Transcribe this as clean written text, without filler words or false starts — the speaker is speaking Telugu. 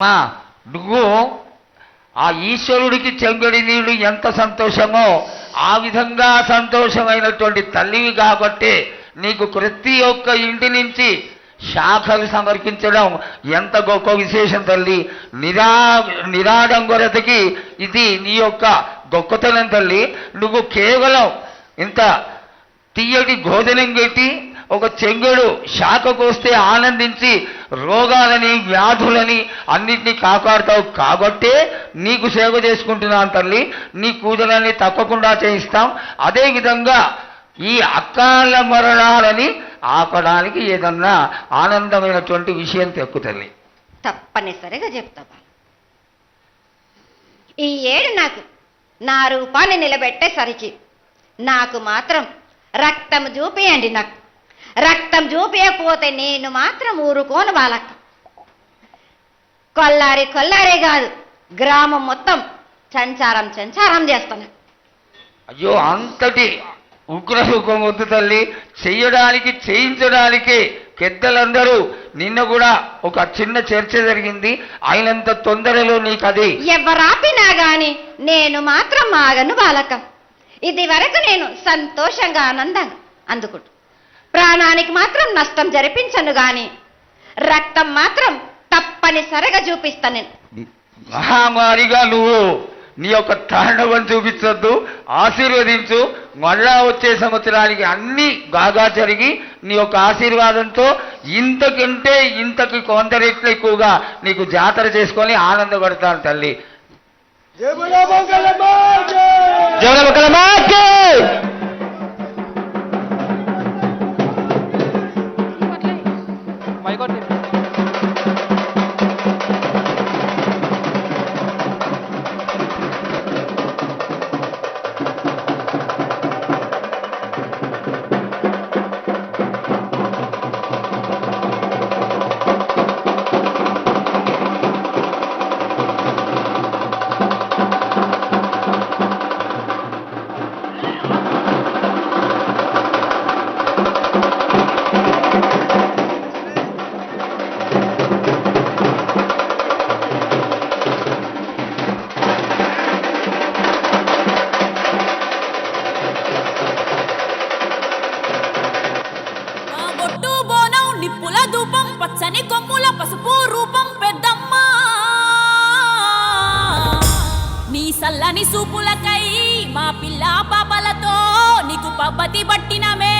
మా నువ్వు ఆ ఈశ్వరుడికి చెంగడి నీళ్ళు ఎంత సంతోషమో ఆ విధంగా సంతోషమైనటువంటి తల్లివి కాబట్టి నీకు ప్రతి ఒక్క ఇంటి నుంచి శాఖలు సమర్పించడం ఎంత గొప్ప విశేషం తల్లి. నిరాడంబరతకి ఇది నీ యొక్క గొప్పతనం తల్లి. నువ్వు కేవలం ఇంత తీయటి భోజనం పెట్టి ఒక చెంగుడు శాఖకు వస్తే ఆనందించి రోగాలని వ్యాధులని అన్నింటినీ కాపాడుతావు కాబట్టే నీకు సేవ చేసుకుంటున్నాను తల్లి. నీ పూజలన్నీ తప్పకుండా చేయిస్తాం. అదేవిధంగా ఈ అకాల మరణాలని ఆపడానికి ఏదన్నా ఆనందమైనటువంటి విషయం తెక్కు తల్లి. తప్పనిసరిగా చెప్తా. ఈ ఏడు నాకు నా రూపాన్ని నిలబెట్టేసరికి నాకు మాత్రం రక్తం చూపియండి. నాకు రక్తం చూపించకపోతే నేను మాత్రం ఊరుకోను. వాళ్ళకి కొల్లారే కాదు, గ్రామం మొత్తం సంచారం చేస్తాను. అయ్యో, అంతటి ఉగ్రసుఖం వద్దు తల్లి. చెయ్యడానికి చేయించడానికి పెద్దలందరూ నిన్న కూడా ఒక చిన్న చర్చ జరిగింది. అయినంత తొందరలో నీకు అది ఎవరాపినా గాని నేను మాత్రం ఆగను బాలకం. ఇది వరకు నేను సంతోషంగా ఆనందంగా అందుకుంటు. ప్రాణానికి మాత్రం నష్టం జరిపించను గాని రక్తం మాత్రం తప్పనిసరిగా చూపిస్తాను. నేను మహామారిగా నువ్వు నీ యొక్క తాండవం చూపించొద్దు, ఆశీర్వదించు. మళ్ళా వచ్చే సంవత్సరానికి అన్నీ బాగా జరిగి నీ యొక్క ఆశీర్వాదంతో ఇంతకంటే ఇంతకి కొంత రెట్లు ఎక్కువగా నీకు జాతర చేసుకొని ఆనందపడతాను తల్లి. పచ్చని కొమ్ముల పసుపు రూపం పెద్దమ్మ, నీ సల్లని సూపులకై మా పిల్ల పాపలతో నీకు పబ్బతి పట్టినమే.